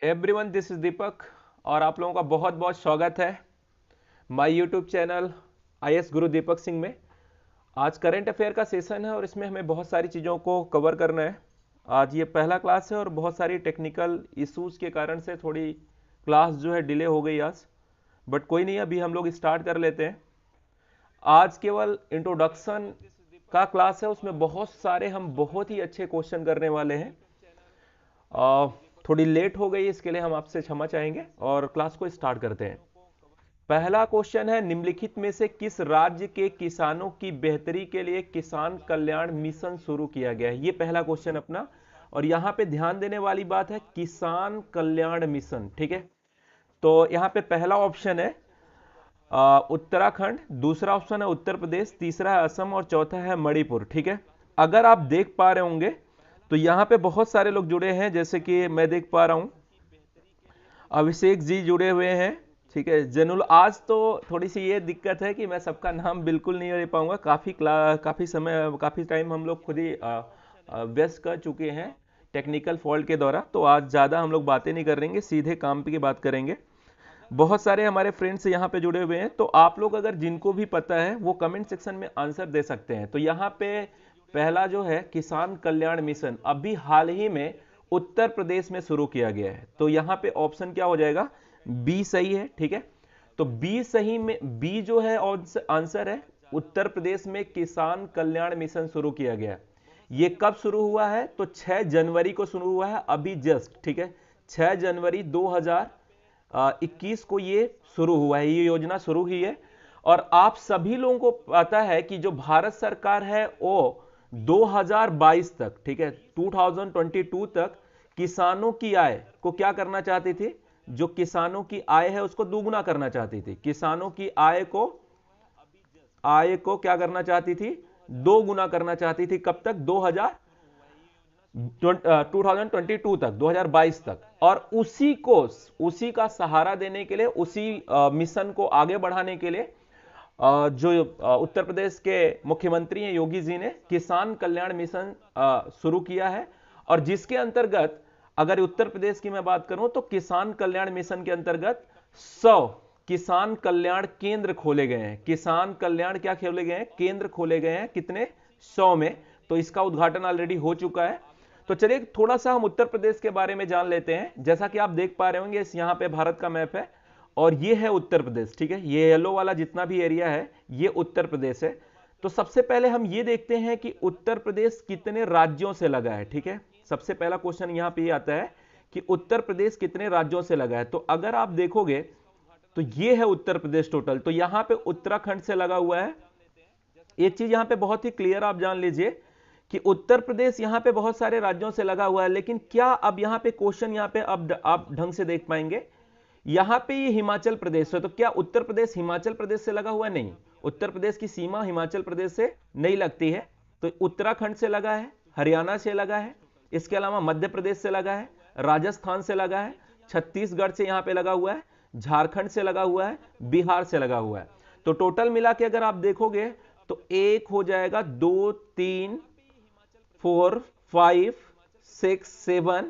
Everyone, this is दीपक और आप लोगों का बहुत बहुत स्वागत है माय यूट्यूब चैनल आईएएस गुरु दीपक सिंह में। आज करंट अफेयर का सेशन है और इसमें हमें बहुत सारी चीज़ों को कवर करना है। आज ये पहला क्लास है और बहुत सारी टेक्निकल इश्यूज के कारण से थोड़ी क्लास जो है डिले हो गई आज, बट कोई नहीं, अभी हम लोग स्टार्ट कर लेते हैं। आज केवल इंट्रोडक्शन का क्लास है, उसमें बहुत सारे हम बहुत ही अच्छे क्वेश्चन करने वाले हैं। थोड़ी लेट हो गई, इसके लिए हम आपसे क्षमा चाहेंगे और क्लास को स्टार्ट करते हैं। पहला क्वेश्चन है, निम्नलिखित में से किस राज्य के किसानों की बेहतरी के लिए किसान कल्याण मिशन शुरू किया गया है? ये पहला क्वेश्चन अपना, और यहां पे ध्यान देने वाली बात है किसान कल्याण मिशन। ठीक है, तो यहां पे पहला ऑप्शन है उत्तराखंड, दूसरा ऑप्शन है उत्तर प्रदेश, तीसरा है असम और चौथा है मणिपुर। ठीक है, अगर आप देख पा रहे होंगे तो यहाँ पे बहुत सारे लोग जुड़े हैं, जैसे कि मैं देख पा रहा हूँ अभिषेक जी जुड़े हुए हैं। ठीक है, जनुल, आज तो थोड़ी सी ये दिक्कत है कि मैं सबका नाम बिल्कुल नहीं ले पाऊंगा, काफ़ी टाइम हम लोग खुद ही व्यस्त कर चुके हैं टेक्निकल फॉल्ट के द्वारा, तो आज ज़्यादा हम लोग बातें नहीं करेंगे, सीधे काम की बात करेंगे। बहुत सारे हमारे फ्रेंड्स यहाँ पे जुड़े हुए हैं, तो आप लोग अगर जिनको भी पता है वो कमेंट सेक्शन में आंसर दे सकते हैं। तो यहाँ पे पहला जो है किसान कल्याण मिशन अभी हाल ही में उत्तर प्रदेश में शुरू किया गया है, तो यहाँ पे ऑप्शन क्या हो जाएगा? बी सही है। ठीक है, तो बी सही में, बी जो है आंसर है, उत्तर प्रदेश में किसान कल्याण मिशन शुरू किया गया। ये कब शुरू हुआ है? तो 6 जनवरी को शुरू हुआ है, अभी जस्ट। ठीक है, 6 जनवरी 2021 को ये शुरू हुआ है, ये योजना शुरू हुई है। और आप सभी लोगों को पता है कि जो भारत सरकार है वो 2022 तक, ठीक है, 2022 तक किसानों की आय को क्या करना चाहती थी? जो किसानों की आय है उसको दोगुना करना चाहती थी। किसानों की आय को क्या करना चाहती थी? दो गुना करना चाहती थी। कब तक? 2022 तक, 2022 तक। और उसी का सहारा देने के लिए, उसी मिशन को आगे बढ़ाने के लिए जो उत्तर प्रदेश के मुख्यमंत्री हैं योगी जी ने किसान कल्याण मिशन शुरू किया है, और जिसके अंतर्गत अगर उत्तर प्रदेश की मैं बात करूं तो किसान कल्याण मिशन के अंतर्गत 100 किसान कल्याण केंद्र खोले गए हैं। किसान कल्याण क्या खोले गए हैं? केंद्र खोले गए हैं। कितने? 100 में। तो इसका उद्घाटन ऑलरेडी हो चुका है। तो चलिए थोड़ा सा हम उत्तर प्रदेश के बारे में जान लेते हैं। जैसा कि आप देख पा रहे होंगे, इस यहाँ पे भारत का मैप है और ये है उत्तर प्रदेश। ठीक है, ये येलो वाला जितना भी एरिया है ये उत्तर प्रदेश है। तो सबसे पहले हम ये देखते हैं कि उत्तर प्रदेश कितने राज्यों से लगा है। ठीक है, सबसे पहला क्वेश्चन यहां पे आता है कि उत्तर प्रदेश कितने राज्यों से लगा है। तो अगर आप देखोगे तो ये है उत्तर प्रदेश टोटल, तो यहां पे उत्तराखंड से लगा हुआ है। एक चीज यहां पे बहुत ही क्लियर आप जान लीजिए कि उत्तर प्रदेश यहां पे बहुत सारे राज्यों से लगा हुआ है, लेकिन क्या अब यहां पे क्वेश्चन यहां पे अब आप ढंग से देख पाएंगे, यहां पे ये हिमाचल प्रदेश है, तो क्या उत्तर प्रदेश हिमाचल प्रदेश से लगा हुआ है? नहीं, उत्तर प्रदेश की सीमा हिमाचल प्रदेश से नहीं लगती है। तो उत्तराखंड से लगा है, हरियाणा से लगा है, इसके अलावा मध्य प्रदेश से लगा है, राजस्थान से लगा है, छत्तीसगढ़ से यहां पे लगा हुआ है, झारखंड से लगा हुआ है, बिहार से लगा हुआ है। तो टोटल मिला के अगर आप देखोगे तो एक हो जाएगा 2 3 4 5 6 7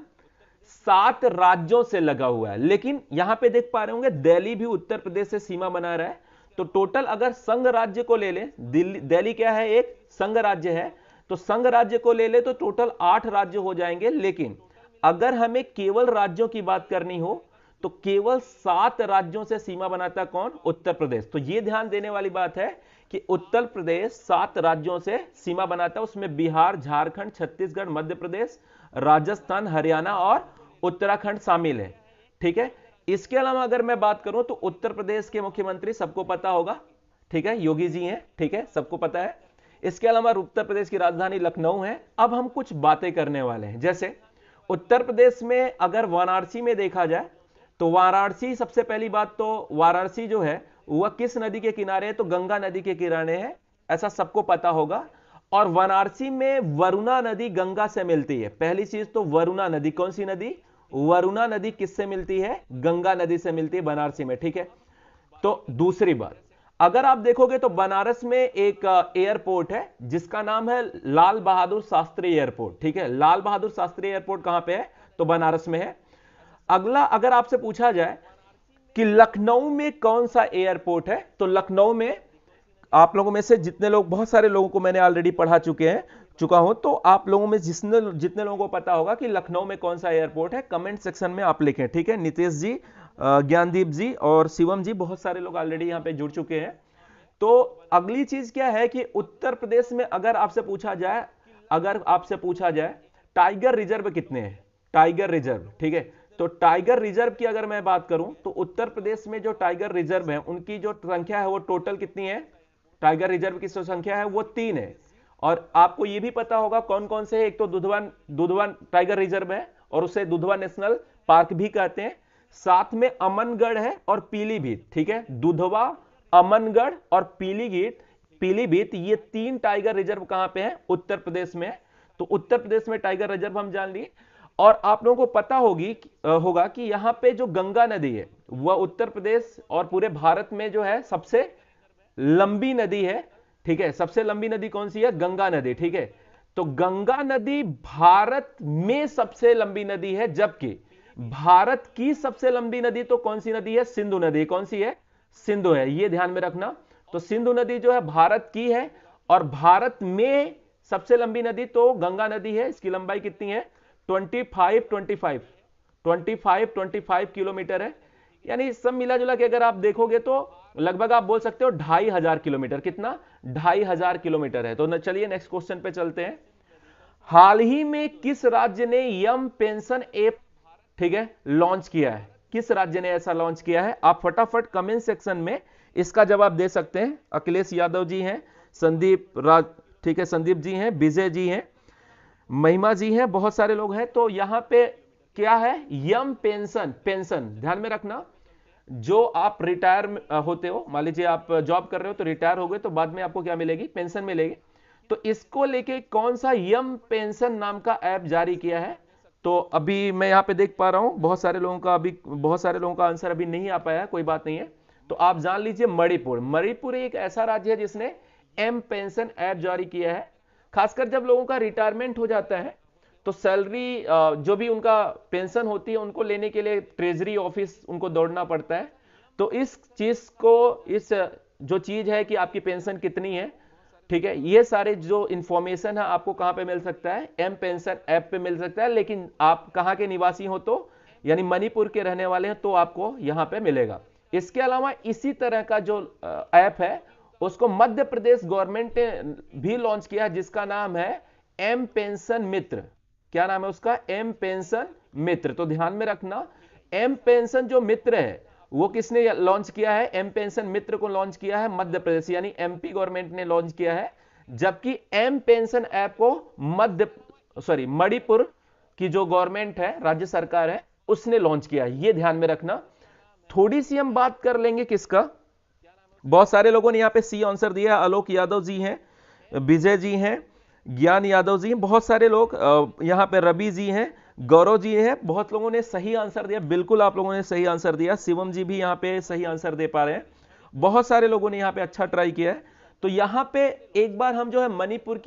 7 राज्यों से लगा हुआ है। लेकिन यहां पे देख पा रहे होंगे दिल्ली भी उत्तर प्रदेश से सीमा बना रहा है। तो टोटल अगर संघ राज्य को ले लें, दिल्ली क्या है? एक संघ राज्य है, तो संघ राज्य को ले ले तो टोटल 8 राज्य हो जाएंगे। लेकिन अगर हमें केवल राज्यों की बात करनी हो तो केवल 7 राज्यों से सीमा बनाता कौन? उत्तर प्रदेश। तो यह ध्यान देने वाली बात है कि उत्तर प्रदेश 7 राज्यों से सीमा बनाता है, उसमें बिहार, झारखंड, छत्तीसगढ़, मध्य प्रदेश, राजस्थान, हरियाणा और उत्तराखंड शामिल है। ठीक है, इसके अलावा अगर मैं बात करूं तो उत्तर प्रदेश के मुख्यमंत्री सबको पता होगा, ठीक है, योगी जी हैं। ठीक है, सबको पता है। इसके अलावा उत्तर प्रदेश की राजधानी लखनऊ है। अब हम कुछ बातें करने वाले हैं, जैसे उत्तर प्रदेश में अगर वाराणसी में देखा जाए तो वाराणसी, सबसे पहली बात तो वाराणसी जो है वह किस नदी के किनारे है? तो गंगा नदी के किनारे है, ऐसा सबको पता होगा। और वाराणसी में वरुणा नदी गंगा से मिलती है। पहली चीज तो वरुणा नदी, कौन सी नदी? वरुणा नदी किससे मिलती है? गंगा नदी से मिलती है बनारसी में। ठीक है, तो दूसरी बात, अगर आप देखोगे तो बनारस में एक एयरपोर्ट है जिसका नाम है लाल बहादुर शास्त्री एयरपोर्ट। ठीक है, लाल बहादुर शास्त्री एयरपोर्ट कहां पे है? तो बनारस में है। अगला अगर आपसे पूछा जाए कि लखनऊ में कौन सा एयरपोर्ट है, तो लखनऊ में आप लोगों में से जितने लोग, बहुत सारे लोगों को मैंने ऑलरेडी पढ़ा चुका हूं, तो आप लोगों में जितने लोगों को पता होगा कि लखनऊ में कौन सा एयरपोर्ट है, कमेंट सेक्शन में आप लिखें, ठीक है। नितेश जी, ज्ञानदीप जी और शिवम जी, बहुत सारे लोग ऑलरेडी यहां पे जुड़ चुके हैं। तो अगली चीज क्या है कि उत्तर प्रदेश में अगर आपसे पूछा जाए टाइगर रिजर्व कितने हैं, टाइगर रिजर्व, ठीक है। तो टाइगर रिजर्व की अगर मैं बात करूं तो उत्तर प्रदेश में जो टाइगर रिजर्व है उनकी जो संख्या है वो टोटल कितनी है, टाइगर रिजर्व की जो संख्या है वो 3 है। और आपको ये भी पता होगा कौन कौन से है, एक तो दुधवा टाइगर रिजर्व है और उसे दुधवा नेशनल पार्क भी कहते हैं, साथ में अमनगढ़ है और पीलीभीत, ठीक है। दुधवा, अमनगढ़ और पीलीभीत, ये 3 टाइगर रिजर्व कहां पे हैं, उत्तर प्रदेश में। तो उत्तर प्रदेश में टाइगर रिजर्व हम जान लिए। और आप लोगों को पता होगा कि यहां पे जो गंगा नदी है वह उत्तर प्रदेश और पूरे भारत में जो है सबसे लंबी नदी है, ठीक है। सबसे लंबी नदी कौन सी है, गंगा नदी, ठीक है। तो गंगा नदी भारत में सबसे लंबी नदी है, जबकि भारत की सबसे लंबी नदी तो कौन सी नदी है, सिंधु नदी। कौन सी है, सिंधु है, ये ध्यान में रखना। तो सिंधु नदी जो है भारत की है और भारत में सबसे लंबी नदी तो गंगा नदी है। इसकी लंबाई कितनी है, 25 किलोमीटर है। यानी सब मिला जुला के अगर आप देखोगे तो लगभग आप बोल सकते हो 2500 किलोमीटर। कितना, 2500 किलोमीटर है। तो चलिए नेक्स्ट क्वेश्चन पे चलते हैं। हाल ही में किस राज्य ने यम पेंशन ऐप, ठीक है, लॉन्च किया है, किस राज्य ने ऐसा लॉन्च किया है? आप फटाफट कमेंट सेक्शन में इसका जवाब दे सकते हैं। अखिलेश यादव जी हैं, संदीप राज, ठीक है, संदीप जी हैं, विजय जी हैं, महिमा जी हैं, बहुत सारे लोग हैं। तो यहां पे क्या है, यम पेंशन ध्यान में रखना। जो आप रिटायर होते हो, मान लीजिए आप जॉब कर रहे हो तो रिटायर हो गए तो बाद में आपको क्या मिलेगी, पेंशन मिलेगी। तो इसको लेके कौन सा यम पेंशन नाम का ऐप जारी किया है? तो अभी मैं यहां पे देख पा रहा हूं बहुत सारे लोगों का आंसर अभी नहीं आ पाया, कोई बात नहीं है। तो आप जान लीजिए मणिपुर एक ऐसा राज्य है जिसने एम पेंशन ऐप जारी किया है। खासकर जब लोगों का रिटायरमेंट हो जाता है तो सैलरी जो भी उनका पेंशन होती है उनको लेने के लिए ट्रेजरी ऑफिस उनको दौड़ना पड़ता है। तो इस जो चीज है कि आपकी पेंशन कितनी है, ठीक है, ये सारे जो इंफॉर्मेशन है आपको कहां पे मिल सकता है, एम पेंशन ऐप पे मिल सकता है। लेकिन आप कहां के निवासी हो, तो यानी मणिपुर के रहने वाले हैं तो आपको यहां पे मिलेगा। इसके अलावा इसी तरह का जो ऐप है उसको मध्य प्रदेश गवर्नमेंट ने भी लॉन्च किया, जिसका नाम है एम पेंशन मित्र। क्या नाम है उसका, एम पेंशन मित्र। तो ध्यान में रखना, एम पेंशन जो मित्र है वो किसने लॉन्च किया है, एम पेंशन मित्र को लॉन्च किया है मध्य प्रदेश यानी एमपी गवर्नमेंट ने लॉन्च किया है। जबकि एम पेंशन ऐप को मणिपुर की जो गवर्नमेंट है, राज्य सरकार है, उसने लॉन्च किया। ये ध्यान में रखना। थोड़ी सी हम बात कर लेंगे किसका, बहुत सारे लोगों ने यहां पे सी आंसर दिया। आलोक यादव जी हैं, विजय जी हैं, ज्ञान यादव जी हैं, बहुत सारे लोग यहां पे, रवि जी हैं, गौरव जी हैं, बहुत लोगों ने सही आंसर दिया। बिल्कुल आप लोगों ने सही आंसर दिया। शिवम जी भी यहां पे सही आंसर दे पा रहे हैं। बहुत सारे लोगों ने यहां पे अच्छा ट्राई किया है। तो यहां पे एक बार हम जो है मणिपुर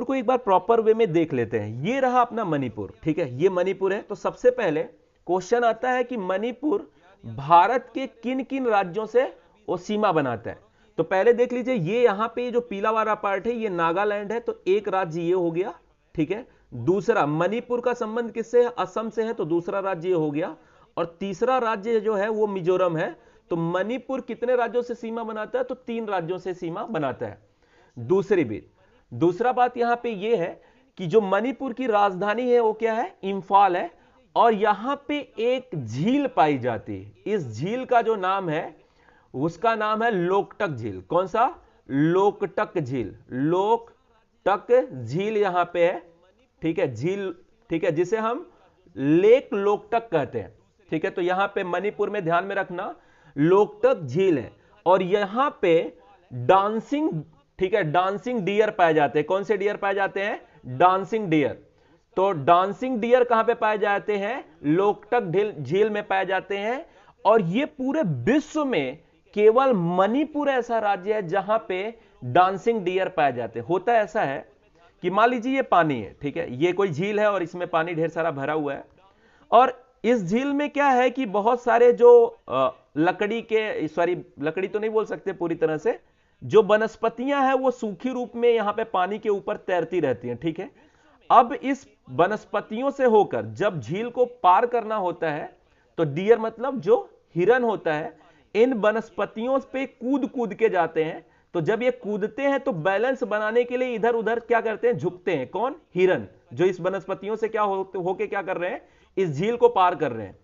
को एक बार प्रॉपर वे में देख लेते हैं। ये रहा अपना मणिपुर, ठीक है, ये मणिपुर है। तो सबसे पहले क्वेश्चन आता है कि मणिपुर भारत के किन किन राज्यों से वो सीमा बनाता है। तो पहले देख लीजिए, ये यहां पे जो पीला वाला पार्ट है ये नागालैंड है, तो एक राज्य ये हो गया, ठीक है। दूसरा, मणिपुर का संबंध किससे है, असम से है, तो दूसरा राज्य ये हो गया। और तीसरा राज्य जो है वो मिजोरम है। तो मणिपुर कितने राज्यों से सीमा बनाता है, तो 3 राज्यों से सीमा बनाता है। दूसरा बात यहां पे ये है कि जो मणिपुर की राजधानी है वो क्या है, इंफाल है। और यहां पे एक झील पाई जाती है, इस झील का जो नाम है उसका नाम है लोकटक झील। कौन सा, लोकटक झील, लोकटक झील यहां पे है, ठीक है, झील, ठीक है, जिसे हम लेक लोकटक कहते हैं, ठीक है। तो यहां पे मणिपुर में ध्यान में रखना लोकटक झील है। और यहां पे डांसिंग, ठीक है, डांसिंग डियर पाए जाते हैं। कौन से डियर पाए जाते हैं, डांसिंग डियर। तो डांसिंग डियर कहां पे पाए जाते हैं, लोकटक झील में पाए जाते हैं। और ये पूरे विश्व में केवल मणिपुर ऐसा राज्य है जहां पे डांसिंग डियर पाए जाते हैं। होता ऐसा है कि मान लीजिए ये पानी है, ठीक है, ये कोई झील है और इसमें पानी ढेर सारा भरा हुआ है। और इस झील में क्या है कि बहुत सारे जो लकड़ी तो नहीं बोल सकते पूरी तरह से, जो वनस्पतियां हैं वो सूखी रूप में यहां पे पानी के ऊपर तैरती रहती हैं, ठीक है। अब इस वनस्पतियों से होकर जब झील को पार करना होता है, तो डियर मतलब जो हिरन होता है, इन वनस्पतियों पे कूद कूद के जाते हैं। तो जब ये कूदते हैं तो बैलेंस बनाने के लिए इधर उधर क्या करते हैं, झुकते हैं। कौन? हिरन, जो इस वनस्पतियों से क्या होके क्या कर रहे हैं, इस झील को पार कर रहे हैं।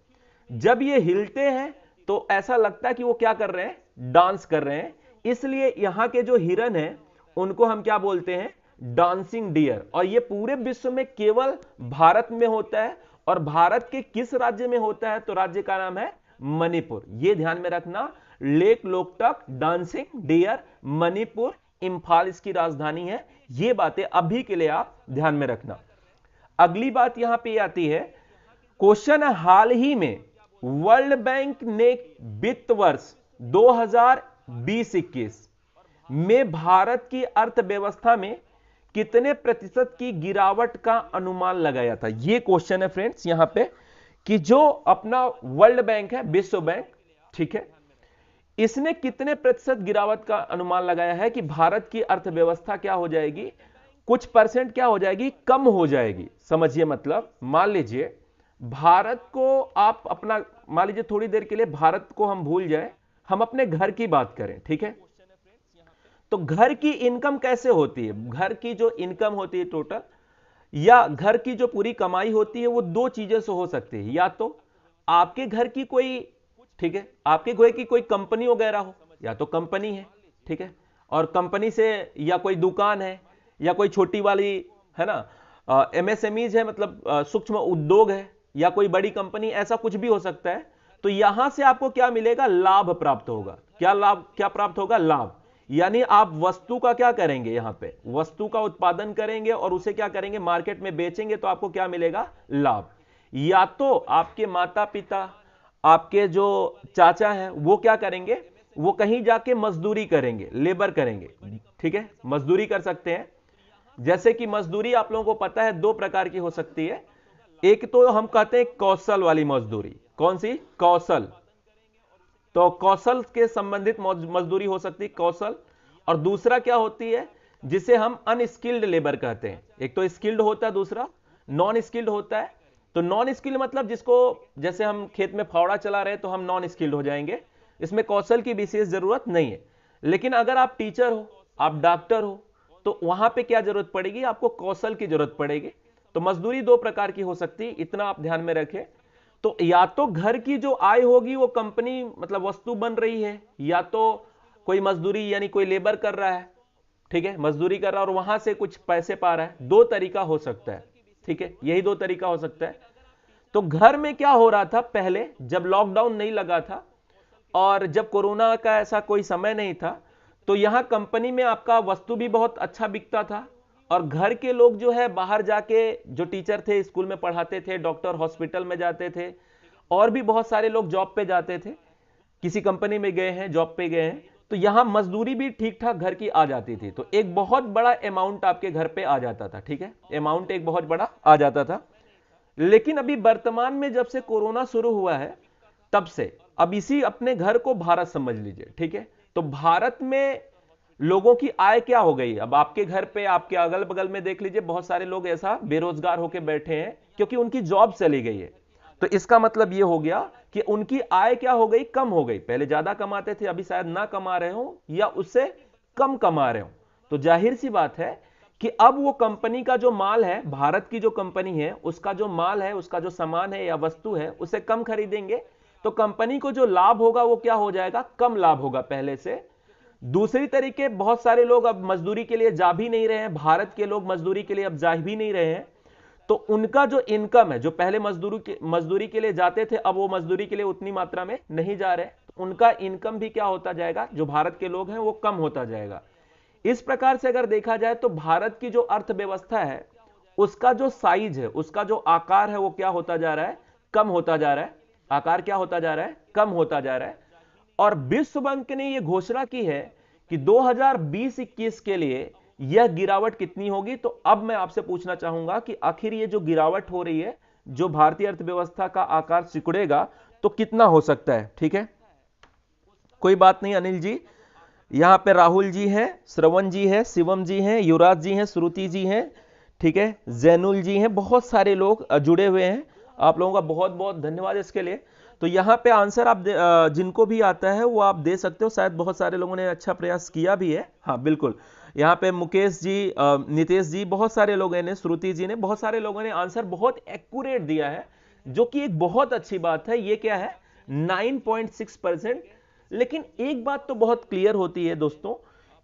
जब ये हिलते हैं तो ऐसा लगता है कि वो क्या कर रहे हैं, डांस कर रहे हैं। इसलिए यहां के जो हिरन हैं उनको हम क्या बोलते हैं, डांसिंग डियर। और ये पूरे विश्व में केवल भारत में होता है। और भारत के किस राज्य में होता है, तो राज्य का नाम है मणिपुर। ये ध्यान में रखना, lake Loktak dancing dear, Manipur, Imphal इसकी राजधानी है। ये बातें अभी के लिए आप ध्यान में रखना। अगली बात यहां पे आती है, क्वेश्चन है, हाल ही में वर्ल्ड बैंक ने वित्त वर्ष 2020-21 में भारत की अर्थव्यवस्था में कितने प्रतिशत की गिरावट का अनुमान लगाया था। यह क्वेश्चन है फ्रेंड्स यहां पे, कि जो अपना वर्ल्ड बैंक है, विश्व बैंक, ठीक है, इसने कितने प्रतिशत गिरावट का अनुमान लगाया है कि भारत की अर्थव्यवस्था क्या हो जाएगी, कुछ परसेंट क्या हो जाएगी, कम हो जाएगी। समझिए, मतलब मान लीजिए भारत को आप अपना, मान लीजिए थोड़ी देर के लिए भारत को हम भूल जाए, हम अपने घर की बात करें, ठीक है। तो घर की इनकम कैसे होती है, घर की जो इनकम होती है टोटल, या घर की जो पूरी कमाई होती है, वो दो चीजों से हो सकती है। या तो आपके घर की कोई, ठीक है, आपके घर की कोई कंपनी वगैरह हो, या तो कंपनी है, ठीक है, और कंपनी से, या कोई दुकान है, या कोई छोटी वाली है ना, एमएसएमईज है, मतलब सूक्ष्म उद्योग है, या कोई बड़ी कंपनी, ऐसा कुछ भी हो सकता है। तो यहां से आपको क्या मिलेगा, लाभ प्राप्त होगा। क्या लाभ, क्या प्राप्त होगा, लाभ। यानी आप वस्तु का क्या करेंगे, यहां पे वस्तु का उत्पादन करेंगे और उसे क्या करेंगे, मार्केट में बेचेंगे, तो आपको क्या मिलेगा, लाभ। या तो आपके माता पिता, आपके जो चाचा हैं, वो क्या करेंगे, वो कहीं जाके मजदूरी करेंगे, लेबर करेंगे, ठीक है, मजदूरी कर सकते हैं। जैसे कि मजदूरी आप लोगों को पता है दो प्रकार की हो सकती है। एक तो हम कहते हैं कौशल वाली मजदूरी। कौन सी, कौशल। तो कौशल के संबंधित मजदूरी हो सकती है, कौशल। और दूसरा क्या होती है, जिसे हम अनस्किल्ड लेबर कहते हैं। एक तो स्किल्ड होता है, दूसरा नॉन स्किल्ड होता है। तो नॉन स्किल्ड मतलब जिसको, जैसे हम खेत में फावड़ा चला रहे हैं तो हम नॉन स्किल्ड हो जाएंगे, इसमें कौशल की विशेष जरूरत नहीं है। लेकिन अगर आप टीचर हो, आप डॉक्टर हो, तो वहां पे क्या जरूरत पड़ेगी, आपको कौशल की जरूरत पड़ेगी। तो मजदूरी दो प्रकार की हो सकती है, इतना आप ध्यान में रखें। तो या तो घर की जो आय होगी वो कंपनी, मतलब वस्तु बन रही है, या तो कोई मजदूरी यानी कोई लेबर कर रहा है, ठीक है, मजदूरी कर रहा है और वहां से कुछ पैसे पा रहा है। दो तरीका हो सकता है, ठीक है, यही दो तरीका हो सकता है। तो घर में क्या हो रहा था पहले, जब लॉकडाउन नहीं लगा था और जब कोरोना का ऐसा कोई समय नहीं था, तो यहां कंपनी में आपका वस्तु भी बहुत अच्छा बिकता था। और घर के लोग जो है बाहर जाके, जो टीचर थे स्कूल में पढ़ाते थे, डॉक्टर हॉस्पिटल में जाते थे, और भी बहुत सारे लोग जॉब पे जाते थे, किसी कंपनी में गए हैं, जॉब पे गए हैं, तो यहां मजदूरी भी ठीक ठाक घर की आ जाती थी। तो एक बहुत बड़ा अमाउंट आपके घर पे आ जाता था, ठीक है, अमाउंट एक बहुत बड़ा आ जाता था। लेकिन अभी वर्तमान में जब से कोरोना शुरू हुआ है, तब से अब इसी अपने घर को भारत समझ लीजिए, ठीक है। तो भारत में लोगों की आय क्या हो गई, अब आपके घर पे, आपके अगल बगल में देख लीजिए, बहुत सारे लोग ऐसा बेरोजगार होकर बैठे हैं क्योंकि उनकी जॉब चली गई है। तो इसका मतलब यह हो गया कि उनकी आय क्या हो गई, कम हो गई। पहले ज्यादा कमाते थे, अभी शायद ना कमा रहे हो या उससे कम कमा रहे हो। तो जाहिर सी बात है कि अब वो कंपनी का जो माल है, भारत की जो कंपनी है, उसका जो माल है, उसका जो सामान है या वस्तु है, उसे कम खरीदेंगे। तो कंपनी को जो लाभ होगा वो क्या हो जाएगा, कम लाभ होगा पहले से। दूसरी तरीके, बहुत सारे लोग अब मजदूरी के लिए जा भी नहीं रहे हैं, भारत के लोग मजदूरी के लिए अब जा भी नहीं रहे हैं। तो उनका जो इनकम है, जो पहले मजदूरी के लिए जाते थे, अब वो मजदूरी के लिए उतनी मात्रा में नहीं जा रहे, तो उनका इनकम भी क्या होता जाएगा, जो भारत के लोग हैं वो कम होता जाएगा। इस प्रकार से अगर देखा जाए तो भारत की जो अर्थव्यवस्था है, उसका जो साइज है, उसका जो आकार है, वो क्या होता जा रहा है, कम होता जा रहा है। आकार क्या होता जा रहा है, कम होता जा रहा है। और विश्व बैंक ने यह घोषणा की है कि 2020-21 के लिए यह गिरावट कितनी होगी। तो अब मैं आपसे पूछना चाहूंगा कि आखिर ये जो गिरावट हो रही है जो भारतीय अर्थव्यवस्था का आकार सिकुड़ेगा तो कितना हो सकता है। ठीक है, कोई बात नहीं अनिल जी, यहां पे राहुल जी हैं, श्रवण जी हैं, शिवम जी हैं, युवराज जी हैं, श्रुति जी हैं, ठीक है, जैनुल जी हैं, बहुत सारे लोग जुड़े हुए हैं। आप लोगों का बहुत बहुत धन्यवाद इसके लिए। तो यहाँ पे आंसर आप जिनको भी आता है वो आप दे सकते हो। शायद बहुत सारे लोगों ने अच्छा प्रयास किया भी है। हाँ बिल्कुल, यहाँ पे मुकेश जी, नितेश जी, बहुत सारे लोगों ने, श्रुति जी ने, बहुत सारे लोगों ने आंसर बहुत एक्यूरेट दिया है, जो कि एक बहुत अच्छी बात है। ये क्या है, 9.6%। लेकिन एक बात तो बहुत क्लियर होती है दोस्तों,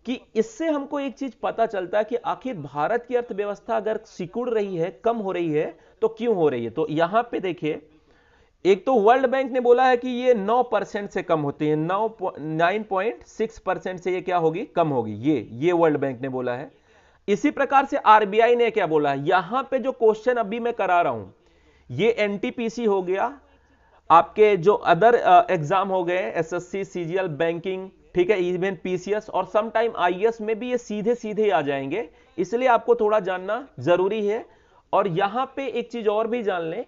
कि इससे हमको एक चीज पता चलता है कि आखिर भारत की अर्थव्यवस्था अगर सिकुड़ रही है, कम हो रही है, तो क्यों हो रही है। तो यहां पे देखिए, एक तो वर्ल्ड बैंक ने बोला है कि ये 9% से कम होती है, 9.6% से ये क्या होगी, कम होगी, ये वर्ल्ड बैंक ने बोला है। इसी प्रकार से आरबीआई ने क्या बोला है। यहां पे जो क्वेश्चन अभी मैं करा रहा हूं, ये एनटीपीसी हो गया, आपके जो अदर एग्जाम हो गए, एसएससी, सीजीएल, बैंकिंग, ठीक है, इवन पीसीएस और सम टाइम आईएएस में भी ये सीधे सीधे आ जाएंगे, इसलिए आपको थोड़ा जानना जरूरी है। और यहां पे एक चीज और भी जान लें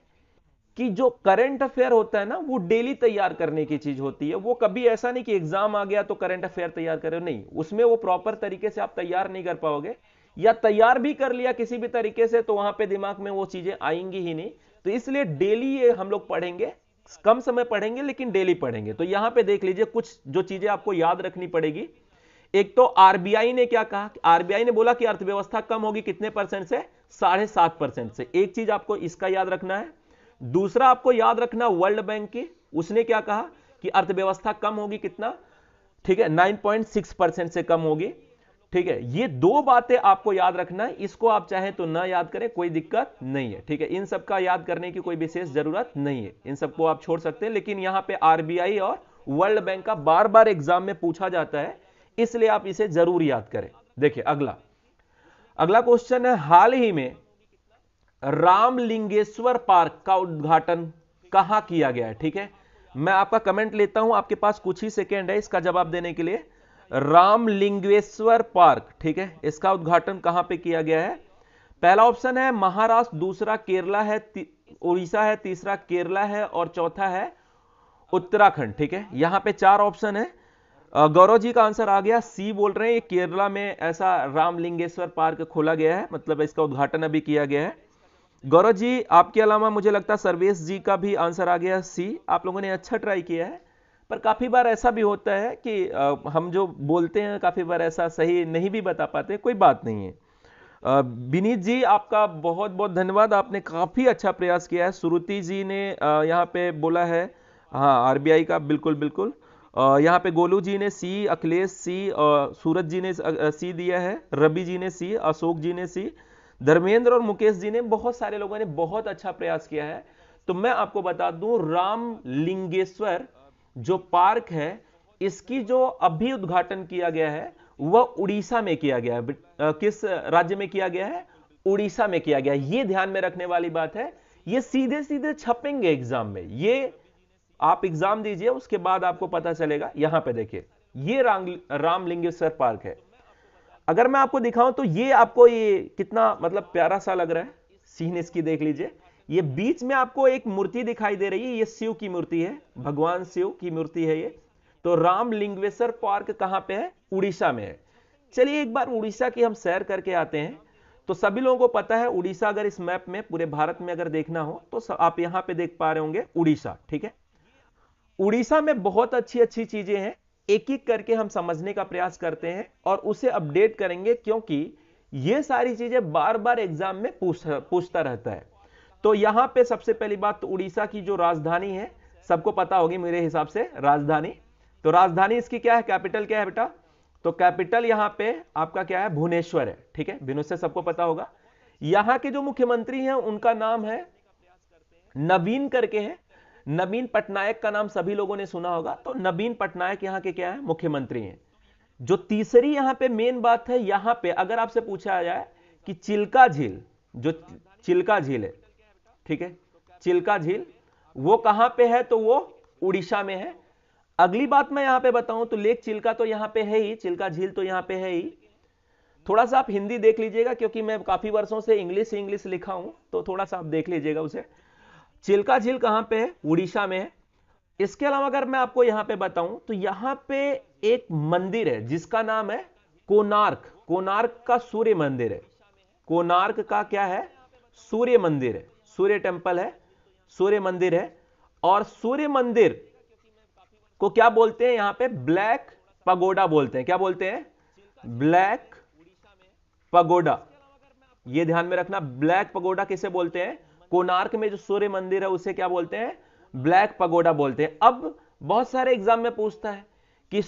कि जो करंट अफेयर होता है ना, वो डेली तैयार करने की चीज होती है। वो कभी ऐसा नहीं कि एग्जाम आ गया तो करंट अफेयर तैयार करो, नहीं, उसमें वो प्रॉपर तरीके से आप तैयार नहीं कर पाओगे, या तैयार भी कर लिया किसी भी तरीके से तो वहां पे दिमाग में वो चीजें आएंगी ही नहीं। तो इसलिए डेली ये हम लोग पढ़ेंगे, कम समय पढ़ेंगे लेकिन डेली पढ़ेंगे। तो यहां पे देख लीजिए कुछ जो चीजें आपको याद रखनी पड़ेगी। एक तो आरबीआई ने क्या कहा, आरबीआई ने बोला कि अर्थव्यवस्था कम होगी कितने परसेंट से, 7.5% से। एक चीज आपको इसका याद रखना है। दूसरा आपको याद रखना वर्ल्ड बैंक की, उसने क्या कहा कि अर्थव्यवस्था कम होगी कितना, ठीक है, 9.6% से कम होगी। ठीक है, ये दो बातें आपको याद रखना है। इसको आप चाहें तो ना याद करें, कोई दिक्कत नहीं है। ठीक है, इन सब का याद करने की कोई विशेष जरूरत नहीं है, इन सबको आप छोड़ सकते हैं। लेकिन यहां पे आरबीआई और वर्ल्ड बैंक का बार बार एग्जाम में पूछा जाता है, इसलिए आप इसे जरूर याद करें। देखिए अगला क्वेश्चन है, हाल ही में रामलिंगेश्वर पार्क का उद्घाटन कहां किया गया है। ठीक है, मैं आपका कमेंट लेता हूं, आपके पास कुछ ही सेकेंड है इसका जवाब देने के लिए। रामलिंगेश्वर पार्क, ठीक है, इसका उद्घाटन कहां पे किया गया है। पहला ऑप्शन है महाराष्ट्र, दूसरा केरला है, उड़ीसा है, तीसरा केरला है और चौथा है उत्तराखंड। ठीक है, यहां पे 4 ऑप्शन है। गौरव जी का आंसर आ गया, सी बोल रहे हैं, ये केरला में ऐसा रामलिंगेश्वर पार्क खोला गया है, मतलब इसका उद्घाटन अभी किया गया है। गौरव जी, आपके अलावा मुझे लगता है सर्वेश जी का भी आंसर आ गया सी। आप लोगों ने अच्छा ट्राई किया है, पर काफी बार ऐसा भी होता है कि हम जो बोलते हैं काफी बार ऐसा सही नहीं भी बता पाते, कोई बात नहीं है। विनीत जी, आपका बहुत बहुत धन्यवाद, आपने काफी अच्छा प्रयास किया है। श्रुति जी ने यहाँ पे बोला है, हाँ आरबीआई का, बिल्कुल बिल्कुल। यहाँ पे गोलू जी ने सी, अखिलेश सी, सूरज जी ने सी दिया है, रवि जी ने सी, अशोक जी ने सी, धर्मेंद्र और मुकेश जी ने, बहुत सारे लोगों ने बहुत अच्छा प्रयास किया है। तो मैं आपको बता दूं, रामलिंगेश्वर जो पार्क है, इसकी जो अभी उद्घाटन किया गया है वह उड़ीसा में किया गया है। किस राज्य में किया गया है, उड़ीसा में किया गया है। यह ध्यान में रखने वाली बात है, ये सीधे सीधे छपेंगे एग्जाम में, ये आप एग्जाम दीजिए उसके बाद आपको पता चलेगा। यहां पे देखिए, ये रामलिंगेश्वर पार्क है। अगर मैं आपको दिखाऊं तो ये आपको ये कितना मतलब प्यारा सा लग रहा है, सीन इसकी देख लीजिए। ये बीच में आपको एक मूर्ति दिखाई दे रही है, ये शिव की मूर्ति है, भगवान शिव की मूर्ति है ये। तो रामलिंगेश्वर पार्क कहां पे है, उड़ीसा में है। चलिए एक बार उड़ीसा की हम सैर करके आते हैं। तो सभी लोगों को पता है उड़ीसा, अगर इस मैप में पूरे भारत में अगर देखना हो तो आप यहां पे देख पा रहे होंगे उड़ीसा। ठीक है, उड़ीसा में बहुत अच्छी अच्छी चीजें हैं, एक एक करके हम समझने का प्रयास करते हैं और उसे अपडेट करेंगे, क्योंकि ये सारी चीजें बार बार एग्जाम में पूछता रहता है। तो यहां पे सबसे पहली बात, तो उड़ीसा की जो राजधानी है सबको पता होगी मेरे हिसाब से, राजधानी। तो राजधानी इसकी क्या है, कैपिटल क्या है बेटा, तो कैपिटल यहां पे आपका क्या है, भुवनेश्वर है। ठीक है, भुवनेश्वर सबको पता होगा। यहां के जो मुख्यमंत्री हैं उनका नाम है नवीन करके है, नवीन पटनायक का नाम सभी लोगों ने सुना होगा। तो नवीन पटनायक यहां के क्या है, मुख्यमंत्री हैं। जो तीसरी यहां पे मेन बात है, यहां पे अगर आपसे पूछा जाए कि चिल्का झील, जो चिल्का झील है, ठीक है, चिल्का झील वो कहां पे है, तो वो उड़ीसा में है। अगली बात मैं यहां पे बताऊं तो लेक चिल्का तो यहां पे है ही, चिल्का झील तो यहां पे है ही। थोड़ा सा आप हिंदी देख लीजिएगा, क्योंकि मैं काफी वर्षों से इंग्लिश लिखा हूं, तो थोड़ा सा आप देख लीजिएगा उसे। चिल्का झील कहां पे है? उड़ीसा में है। इसके अलावा अगर मैं आपको यहां पे बताऊं तो यहां पे एक मंदिर है जिसका नाम है कोणार्क। कोणार्क का सूर्य मंदिर है। कोणार्क का क्या है? सूर्य मंदिर है। सूर्य टेंपल है, सूर्य मंदिर है। और सूर्य मंदिर को क्या बोलते हैं? यहां पे ब्लैक पगोडा बोलते हैं। क्या बोलते हैं? Black pagoda. ये ध्यान में रखना, ब्लैक पगोडा किसे बोलते हैं? कोणार्क में जो सूर्य मंदिर है उसे क्या बोलते हैं? ब्लैक पगोडा बोलते हैं। अब बहुत सारे एग्जाम में पूछता है कि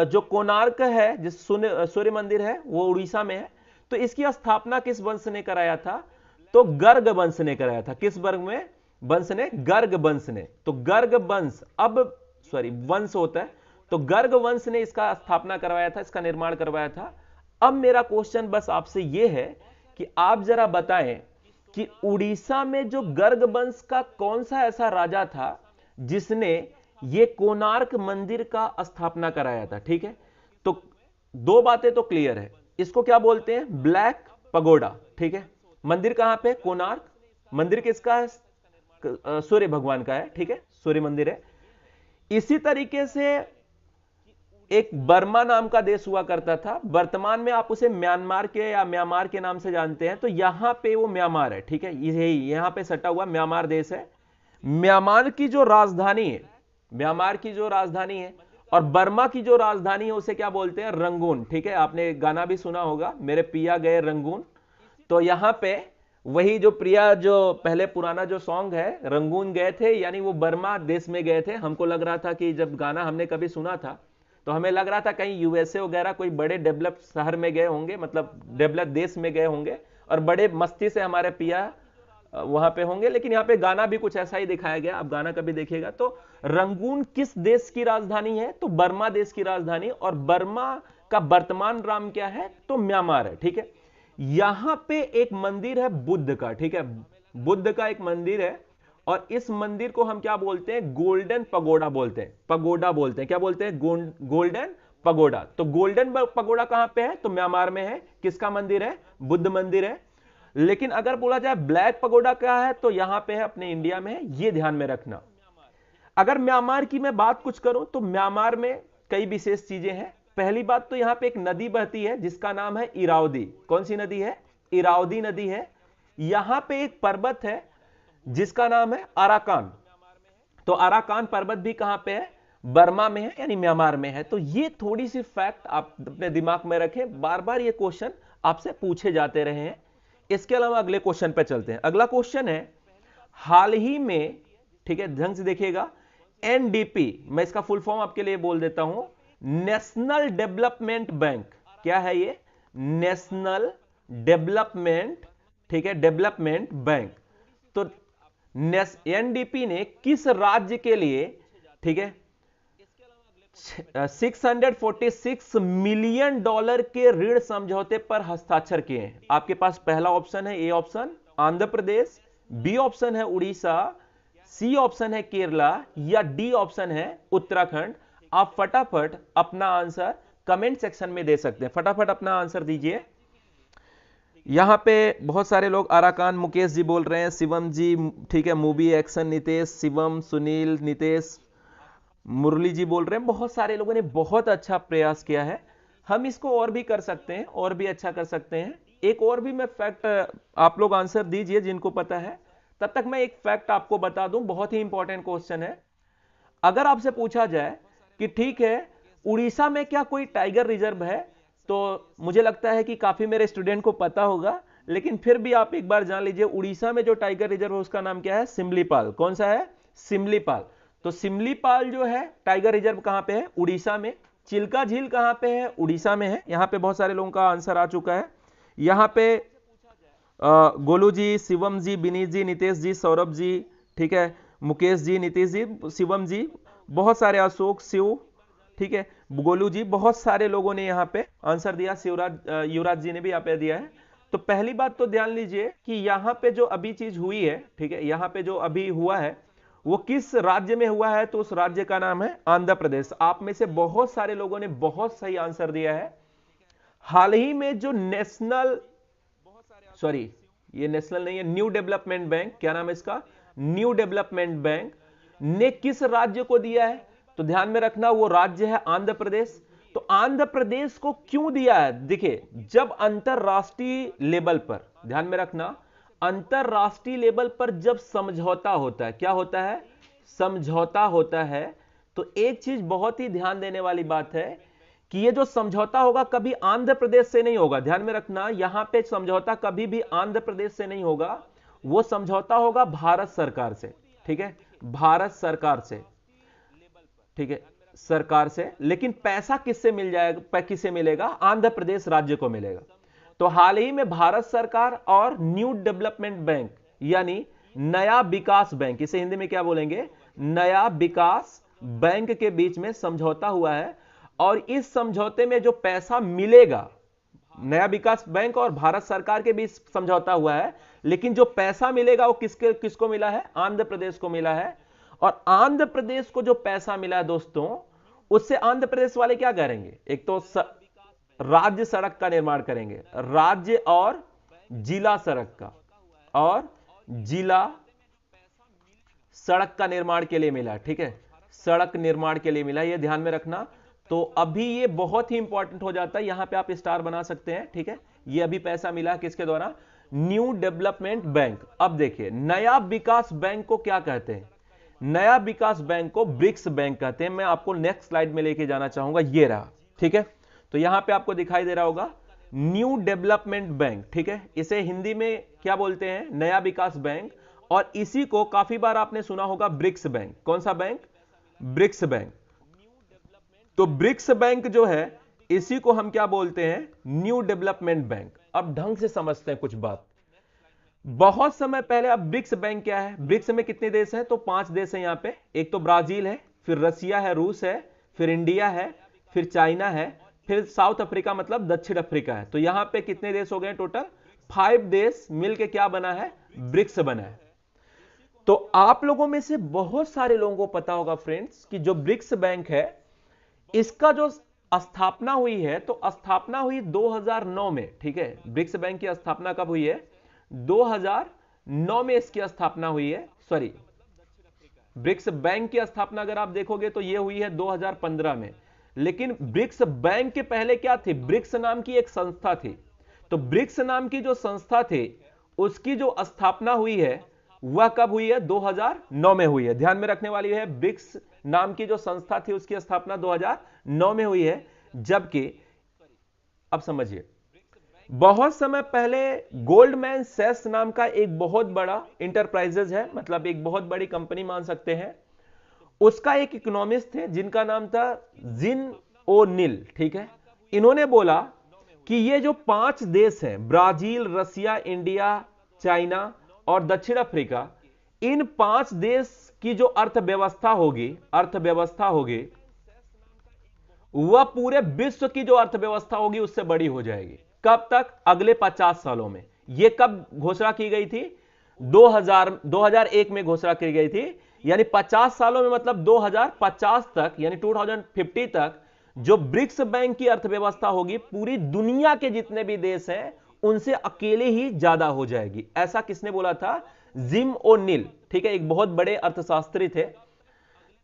जो कोणार्क है, जिस सूर्य मंदिर है, वो उड़ीसा में है, तो इसकी स्थापना किस वंश ने कराया था? तो गर्ग वंश ने कराया था। किस वर्ग में? वंश ने? गर्ग वंश ने। तो गर्ग वंश, अब सॉरी वंश होता है, तो गर्ग वंश ने इसका स्थापना करवाया था, इसका निर्माण करवाया था। अब मेरा क्वेश्चन बस आपसे यह है कि आप जरा बताएं कि उड़ीसा में जो गर्ग वंश का कौन सा ऐसा राजा था जिसने ये कोणार्क मंदिर का स्थापना कराया था? ठीक है, तो दो बातें तो क्लियर है। इसको क्या बोलते हैं? Black pagoda. ठीक है, मंदिर कहां पे? कोणार्क। मंदिर किसका है? सूर्य भगवान का है। ठीक है, सूर्य मंदिर है। इसी तरीके से एक बर्मा नाम का देश हुआ करता था, वर्तमान में आप उसे म्यांमार के या म्यांमार के नाम से जानते हैं। तो यहां पे वो म्यांमार है। ठीक है, यही यहां पे सटा हुआ म्यांमार देश है। म्यांमार की जो राजधानी है, म्यांमार की जो राजधानी है और बर्मा की जो राजधानी है उसे क्या बोलते हैं? रंगून। ठीक है, आपने गाना भी सुना होगा, मेरे पिया गए रंगून। तो यहां पे वही जो प्रिया, जो पहले पुराना जो सॉन्ग है, रंगून गए थे, यानी वो बर्मा देश में गए थे। हमको लग रहा था कि जब गाना हमने कभी सुना था तो हमें लग रहा था कहीं यूएसए वगैरह कोई बड़े डेवलप शहर में गए होंगे, मतलब डेवलप देश में गए होंगे और बड़े मस्ती से हमारे पिया वहां पे होंगे। लेकिन यहाँ पे गाना भी कुछ ऐसा ही दिखाया गया, आप गाना कभी देखिएगा। तो रंगून किस देश की राजधानी है? तो बर्मा देश की राजधानी। और बर्मा का वर्तमान नाम क्या है? तो म्यांमार है। ठीक है, यहां पे एक मंदिर है बुद्ध का। ठीक है, बुद्ध का एक मंदिर है और इस मंदिर को हम क्या बोलते हैं? गोल्डन पगोडा बोलते हैं। पगोडा बोलते हैं। क्या बोलते हैं? Golden pagoda. तो गोल्डन पगोडा कहां पे है? तो म्यांमार में है। किसका मंदिर है? बुद्ध मंदिर है। लेकिन अगर बोला जाए ब्लैक पगोडा क्या है, तो यहां पे है, अपने इंडिया में है। यह ध्यान में रखना। अगर म्यांमार की मैं बात कुछ करूं तो म्यांमार में कई विशेष चीजें हैं। पहली बात तो यहां पे एक नदी बहती है जिसका नाम है इरावदी। कौन सी नदी है? इरावदी नदी है। यहां पे एक पर्वत है जिसका नाम है अराकान। तो अराकान पर्वत भी कहां पे है? बर्मा में है, यानी म्यांमार में है। तो ये थोड़ी सी फैक्ट आप अपने दिमाग में रखें, बार बार ये क्वेश्चन आपसे पूछे जाते रहे हैं। इसके अलावा अगले क्वेश्चन पे चलते हैं। अगला क्वेश्चन है, हाल ही में, ठीक है ध्यान से देखिएगा, एनडीपी, मैं इसका फुल फॉर्म आपके लिए बोल देता हूं, नेशनल डेवलपमेंट बैंक। क्या है ये? नेशनल डेवलपमेंट, ठीक है, डेवलपमेंट बैंक। तो एनडीपी ने किस राज्य के लिए, ठीक है, $646 मिलियन के ऋण समझौते पर हस्ताक्षर किए हैं? आपके पास पहला ऑप्शन है, A option Andhra Pradesh, B option है उड़ीसा, सी ऑप्शन है केरला, या डी ऑप्शन है उत्तराखंड। आप फटाफट अपना आंसर कमेंट सेक्शन में दे सकते हैं। फटाफट अपना आंसर दीजिए। यहां पे बहुत सारे लोग, अराकान मुकेश जी बोल रहे हैं, शिवम जी, ठीक है, मूवी एक्शन नितेश, शिवम, सुनील, नितेश, मुरली जी बोल रहे हैं। बहुत सारे लोगों ने बहुत अच्छा प्रयास किया है। हम इसको और भी कर सकते हैं, और भी अच्छा कर सकते हैं। एक और भी मैं फैक्ट, आप लोग आंसर दीजिए जिनको पता है, तब तक मैं एक फैक्ट आपको बता दूं, बहुत ही इंपॉर्टेंट क्वेश्चन है। अगर आपसे पूछा जाए कि ठीक है, उड़ीसा में क्या कोई टाइगर रिजर्व है, तो मुझे लगता है कि काफी मेरे स्टूडेंट को पता होगा, लेकिन फिर भी आप एक बार जान लीजिए, उड़ीसा में जो टाइगर रिजर्व है उसका नाम क्या है? सिमलीपाल। कौन सा है? सिमलीपाल। तो सिमलीपाल जो है टाइगर रिजर्व कहां पे है? उड़ीसा में। चिल्का झील कहां पे है? उड़ीसा में है। यहां पे बहुत सारे लोगों का आंसर आ चुका है। यहां पे गोलू जी, शिवम जी, विनीत जी, नितेश जी, सौरभ जी, ठीक है, मुकेश जी, नीतीश जी, शिवम जी, बहुत सारे, अशोक, शिव, ठीक है, गोलू जी, बहुत सारे लोगों ने यहां पे आंसर दिया। शिवराज, युवराज जी ने भी यहां पे दिया है। तो पहली बात तो ध्यान लीजिए कि यहां पे जो अभी चीज हुई है, ठीक है, यहां पे जो अभी हुआ है वो किस राज्य में हुआ है? तो उस राज्य का नाम है आंध्र प्रदेश। आप में से बहुत सारे लोगों ने बहुत सही आंसर दिया है। हाल ही में जो नेशनल, सॉरी ये नेशनल नहीं है, न्यू डेवलपमेंट बैंक, क्या नाम है इसका? न्यू डेवलपमेंट बैंक ने किस राज्य को दिया है? तो ध्यान में रखना वो राज्य है आंध्र प्रदेश। तो आंध्र प्रदेश को क्यों दिया है? देखिए, जब अंतरराष्ट्रीय लेवल पर, ध्यान में रखना, अंतरराष्ट्रीय लेवल पर जब समझौता होता है, क्या होता है? समझौता होता है। तो एक चीज बहुत ही ध्यान देने वाली बात है कि ये जो समझौता होगा कभी आंध्र प्रदेश से नहीं होगा। ध्यान में रखना, यहां पे समझौता कभी भी आंध्र प्रदेश से नहीं होगा, वो समझौता होगा भारत सरकार से। ठीक है, भारत सरकार से, ठीक है, सरकार से। लेकिन पैसा किससे मिल जाएगा? किससे मिलेगा? आंध्र प्रदेश राज्य को मिलेगा। तो हाल ही में भारत सरकार और न्यू डेवलपमेंट बैंक यानी नया विकास बैंक, इसे हिंदी में क्या बोलेंगे? नया विकास बैंक के बीच में समझौता हुआ है। और इस समझौते में जो पैसा मिलेगा, नया विकास बैंक और भारत सरकार के बीच समझौता हुआ है, लेकिन जो पैसा मिलेगा वो किसको मिला है? आंध्र प्रदेश को मिला है। और आंध्र प्रदेश को जो पैसा मिला है दोस्तों, उससे आंध्र प्रदेश वाले क्या करेंगे? एक तो राज्य सड़क का निर्माण करेंगे, राज्य और जिला सड़क का, और जिला सड़क का निर्माण के लिए मिला। ठीक है, सड़क निर्माण के लिए मिला, यह ध्यान में रखना। तो अभी ये बहुत ही इंपॉर्टेंट हो जाता है, यहां पे आप स्टार बना सकते हैं। ठीक है, ये अभी पैसा मिला किसके द्वारा? New development bank. अब देखिए, नया विकास बैंक को क्या कहते हैं? नया विकास बैंक को ब्रिक्स बैंक कहते हैं। मैं आपको नेक्स्ट स्लाइड में लेके जाना चाहूंगा, ये रहा। ठीक है, तो यहां पे आपको दिखाई दे रहा होगा न्यू डेवलपमेंट बैंक। ठीक है, इसे हिंदी में क्या बोलते हैं? नया विकास बैंक। और इसी को काफी बार आपने सुना होगा ब्रिक्स बैंक। कौन सा बैंक? BRICS bank. तो ब्रिक्स बैंक जो है, इसी को हम क्या बोलते हैं? New development bank. अब ढंग से समझते हैं कुछ बात। बहुत समय पहले, अब ब्रिक्स बैंक क्या है? ब्रिक्स में कितने देश हैं? तो 5 देश हैं यहां पे। एक तो ब्राजील है, फिर रसिया है, रूस है, फिर इंडिया है, फिर चाइना है, फिर साउथ अफ्रीका मतलब दक्षिण अफ्रीका है। तो यहां पे कितने देश हो गए टोटल? 5 देश मिलके क्या बना है? ब्रिक्स बना है। तो आप लोगों में से बहुत सारे लोगों को पता होगा फ्रेंड्स कि जो ब्रिक्स बैंक है, इसका जो स्थापना हुई है, तो स्थापना हुई 2009 में। ठीक है, ब्रिक्स बैंक की स्थापना कब हुई है? 2009 में इसकी स्थापना हुई है। सॉरी, ब्रिक्स बैंक की स्थापना अगर आप देखोगे तो यह हुई है 2015 में। लेकिन ब्रिक्स बैंक के पहले क्या थी? ब्रिक्स नाम की एक संस्था थी। तो ब्रिक्स नाम की जो संस्था थी, उसकी जो स्थापना हुई है वह कब हुई है? 2009 में हुई है। ध्यान में रखने वाली है, ब्रिक्स नाम की जो संस्था थी उसकी स्थापना 2009 में हुई है। जबकि अब समझिए, बहुत समय पहले गोल्डमैन सैक्स नाम का एक बहुत बड़ा इंटरप्राइजेज है, मतलब एक बहुत बड़ी कंपनी मान सकते हैं, उसका एक इकोनॉमिस्ट थे जिनका नाम था जिन ओ नील। ठीक है, इन्होंने बोला कि ये जो 5 देश हैं, ब्राजील, रसिया, इंडिया, चाइना और दक्षिण अफ्रीका, इन 5 देश की जो अर्थव्यवस्था होगी वह पूरे विश्व की जो अर्थव्यवस्था होगी उससे बड़ी हो जाएगी। कब तक? अगले 50 सालों में। यह कब घोषणा की गई थी? 2001 में घोषणा की गई थी। यानी 50 सालों में, मतलब 2050 तक, यानी 2050 तक जो ब्रिक्स बैंक की अर्थव्यवस्था होगी पूरी दुनिया के जितने भी देश हैं उनसे अकेले ही ज्यादा हो जाएगी। ऐसा किसने बोला था? जिम ओ नील। ठीक है, एक बहुत बड़े अर्थशास्त्री थे।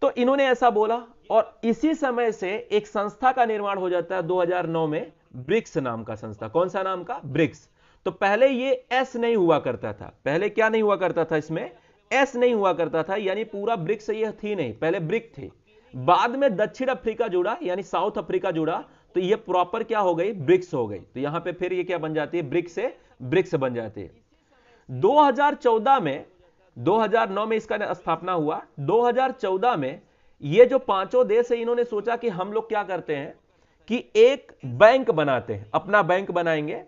तो इन्होंने ऐसा बोला और इसी समय से एक संस्था का निर्माण हो जाता है 2009 में, ब्रिक्स नाम का संस्था। कौन सा नाम का? ब्रिक्स। तो पहले ये एस नहीं हुआ करता था। पहले क्या नहीं हुआ करता था? इसमें एस नहीं हुआ करता था, यानी पूरा ब्रिक्स ये थी नहीं, पहले ब्रिक थी। बाद में दक्षिण अफ्रीका जुड़ा, यानी साउथ अफ्रीका जुड़ा, तो ये प्रॉपर क्या हो गई? ब्रिक्स हो गई। तो यहां पे फिर ये क्या बन जाती है? ब्रिक्स से ब्रिक्स बन जाती है। 2014 में, 2009 में इसका स्थापना हुआ। 2014 में ये जो 5 देश है, इन्होंने सोचा कि हम लोग क्या करते हैं कि एक बैंक बनाते हैं, अपना बैंक बनाएंगे।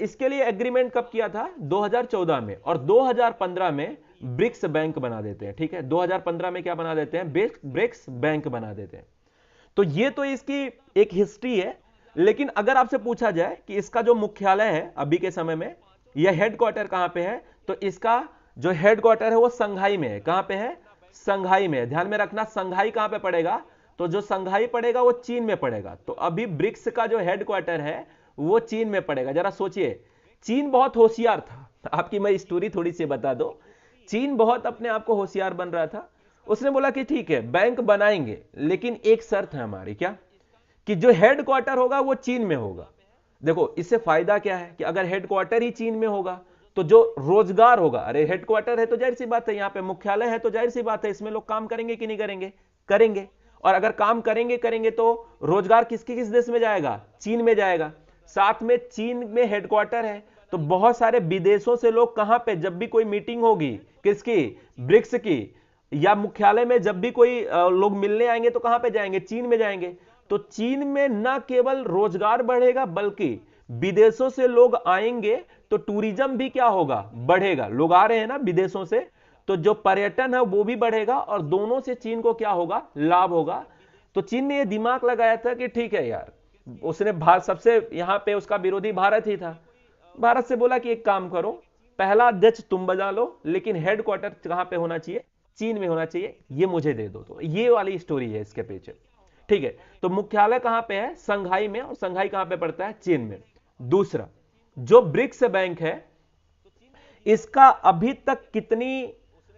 इसके लिए एग्रीमेंट कब किया था? 2014 में। और 2015 में ब्रिक्स बैंक बना देते हैं। ठीक है, 2015 में क्या बना देते हैं? ब्रिक्स बैंक बना देते हैं। तो ये तो इसकी एक हिस्ट्री है। लेकिन अगर आपसे पूछा जाए कि इसका जो मुख्यालय है अभी के समय में, यह हेडक्वार्टर कहां पे है, तो इसका जो हेडक्वार्टर है वो संघाई में है। कहां पे है? संघाई में है। ध्यान में रखना, संघाई कहां पे पड़ेगा? तो जो संघाई पड़ेगा वो चीन में पड़ेगा। तो अभी ब्रिक्स का जो हेडक्वार्टर है वो चीन में पड़ेगा। जरा सोचिए, चीन बहुत होशियार था। आपकी मैं स्टोरी थोड़ी सी बता दो। चीन बहुत अपने आप को होशियार बन रहा था। उसने बोला कि ठीक है बैंक बनाएंगे, लेकिन एक शर्त है हमारी, क्या? कि जो हेडक्वार्टर होगा वो चीन में होगा। देखो इससे फायदा क्या है कि अगर हेडक्वार्टर ही चीन में होगा तो जो रोजगार होगा, अरे हेडक्वार्टर है तो जाहिर सी बात है, यहां पे मुख्यालय है तो जाहिर सी बात है इसमें लोग काम करेंगे कि नहीं करेंगे? करेंगे। और अगर काम करेंगे तो रोजगार किसके किस देश में जाएगा? चीन में जाएगा। साथ में चीन में हेडक्वार्टर है तो बहुत सारे विदेशों से लोग कहां पे, जब भी कोई मीटिंग होगी किसकी, ब्रिक्स की, या मुख्यालय में जब भी कोई लोग मिलने आएंगे तो कहां पे जाएंगे? चीन में जाएंगे। तो चीन में न केवल रोजगार बढ़ेगा बल्कि विदेशों से लोग आएंगे तो टूरिज्म भी क्या होगा? बढ़ेगा। लोग आ रहे हैं ना विदेशों से, तो जो पर्यटन है वो भी बढ़ेगा और दोनों से चीन को क्या होगा? लाभ होगा। तो चीन ने ये दिमाग लगाया था कि ठीक है यार, उसने सबसे यहां पे उसका विरोधी भारत ही था। भारत से बोला कि एक काम करो, पहला अध्यक्ष तुम बजा लो, लेकिन हेडक्वार्टर कहां पे होना चाहिए? चीन में होना चाहिए, ये मुझे दे दो। तो ये वाली स्टोरी है इसके पीछे, ठीक है। तो मुख्यालय कहां पे है? संघाई में, और संघाई कहां पे पड़ता है? चीन में। दूसरा, जो ब्रिक्स बैंक है इसका अभी तक कितनी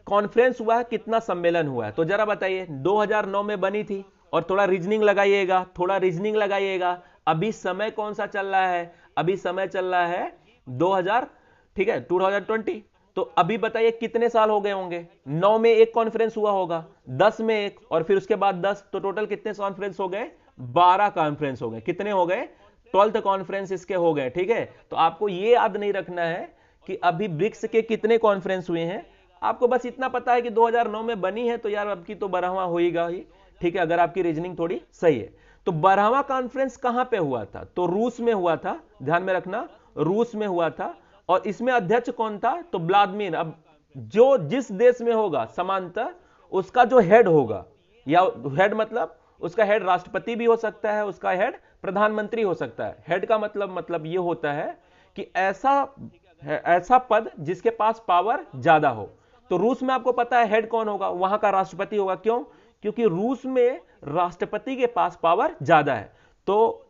कॉन्फ्रेंस हुआ है, कितना सम्मेलन हुआ है? तो जरा बताइए। 2009 में बनी थी, और थोड़ा रीजनिंग लगाइएगा, थोड़ा रीजनिंग लगाइएगा। अभी समय कौन सा चल रहा है? अभी समय चल रहा है 2000, ठीक है, 2020। तो अभी बताइए कितने साल हो गए होंगे? 9 में एक कॉन्फ्रेंस हुआ होगा, 10 में एक, और फिर उसके बाद 10, तो टोटल कितने कॉन्फ्रेंस हो गए? 12 कॉन्फ्रेंस हो गए। कितने हो गए? 12th कॉन्फ्रेंस इसके हो गए, ठीक है। तो आपको ये याद नहीं रखना है कि अभी ब्रिक्स के कितने कॉन्फ्रेंस हुए हैं, आपको बस इतना पता है कि 2009 में बनी है, तो यार अब की तो 12वां होएगा ही, ठीक है, अगर आपकी रीजनिंग थोड़ी सही है। तो 12वां कॉन्फ्रेंस कहां पे हुआ था? तो रूस में हुआ था, ध्यान में रखना, रूस में हुआ था। और इसमें अध्यक्ष कौन था? तो व्लादिमीर। अब जो जिस देश में होगा समानता, उसका जो हेड होगा, या हेड मतलब उसका हेड राष्ट्रपति भी हो सकता है, उसका हेड प्रधानमंत्री हो सकता है। हेड का मतलब ये होता है कि ऐसा पद जिसके पास पावर ज्यादा हो। तो रूस में आपको पता है हेड कौन होगा? वहां का राष्ट्रपति होगा। क्यों? क्योंकि रूस में राष्ट्रपति के पास पावर ज्यादा है। तो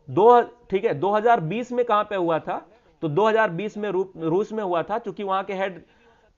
ठीक है, 2020 में कहां पे हुआ था? तो 2020 में रूस में हुआ था। चूंकि वहां के हेड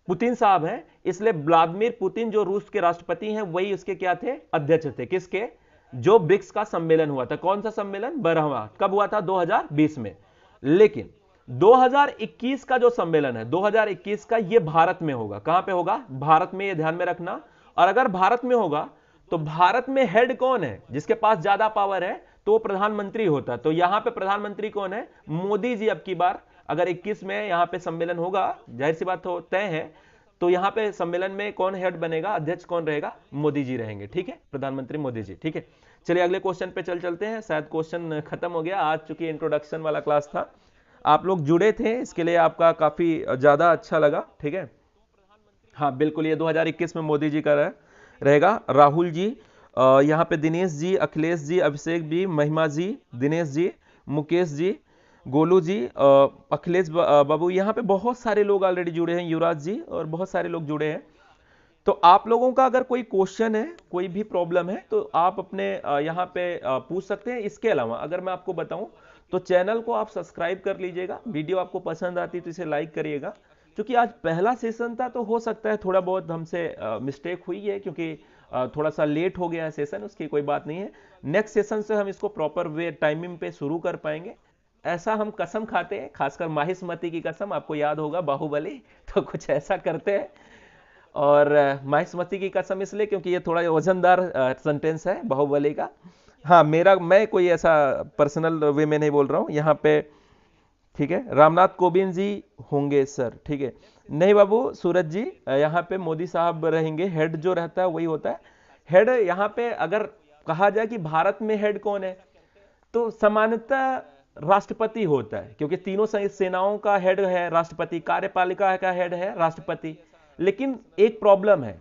पुतिन साहब हैं, इसलिए व्लादिमीर पुतिन जो रूस के राष्ट्रपति हैं वही उसके क्या थे? अध्यक्ष थे। किसके? जो ब्रिक्स का सम्मेलन हुआ था। कौन सा सम्मेलन? 12वां। कब हुआ था? 2020 में। लेकिन 2021 का जो सम्मेलन है, 2021 का, ये भारत में होगा। कहां पे होगा? भारत में, ये ध्यान में रखना। और अगर भारत में होगा तो भारत में हेड कौन है? जिसके पास ज्यादा पावर है, तो वो प्रधानमंत्री होता। तो यहां पे प्रधानमंत्री कौन है? मोदी जी। अब की बार अगर 21 में यहां पे सम्मेलन होगा, जाहिर सी बात तय है, तो यहां पे सम्मेलन में कौन हेड बनेगा? अध्यक्ष कौन रहेगा? मोदी जी रहेंगे, ठीक है, प्रधानमंत्री मोदी जी, ठीक है। चलिए अगले क्वेश्चन पे चलते हैं। शायद क्वेश्चन खत्म हो गया आज, चूंकि इंट्रोडक्शन वाला क्लास था, आप लोग जुड़े थे, इसके लिए आपका काफी ज्यादा अच्छा लगा, ठीक है। हाँ बिल्कुल, ये 2021 में मोदी जी का रहेगा। राहुल जी, यहाँ पे दिनेश जी, अखिलेश जी, अभिषेक जी, महिमा जी, दिनेश जी, मुकेश जी, गोलू जी, अखिलेश बाबू, यहाँ पे बहुत सारे लोग ऑलरेडी जुड़े हैं, युवराज जी, और बहुत सारे लोग जुड़े हैं। तो आप लोगों का अगर कोई क्वेश्चन है, कोई भी प्रॉब्लम है, तो आप अपने यहाँ पे पूछ सकते हैं। इसके अलावा अगर मैं आपको बताऊं तो चैनल को आप सब्सक्राइब कर लीजिएगा। वीडियो आपको पसंद आती तो इसे लाइक करिएगा। क्योंकि आज पहला सेशन था तो हो सकता है थोड़ा बहुत हमसे मिस्टेक हुई है, क्योंकि थोड़ा सा लेट हो गया है सेशन, उसकी कोई बात नहीं है। नेक्स्ट सेशन से हम इसको प्रॉपर वे टाइमिंग पे शुरू कर पाएंगे, ऐसा हम कसम खाते हैं। खासकर माहिष्मती की कसम, आपको याद होगा बाहुबली, तो कुछ ऐसा करते हैं। और माहिष्मती की कसम इसलिए क्योंकि ये थोड़ा वजनदार सेंटेंस है बाहुबली का। हाँ, मैं कोई ऐसा पर्सनल वे में नहीं बोल रहा हूँ यहाँ पे, ठीक है। रामनाथ कोविंद जी होंगे सर, ठीक है। नहीं बाबू, सूरज जी, यहाँ पे मोदी साहब रहेंगे। हेड जो रहता है वही होता है हेड। यहाँ पे अगर कहा जाए कि भारत में हेड कौन है, तो सामान्यतः राष्ट्रपति होता है, क्योंकि तीनों सेनाओं का हेड है राष्ट्रपति, कार्यपालिका का हेड है राष्ट्रपति। लेकिन एक प्रॉब्लम है,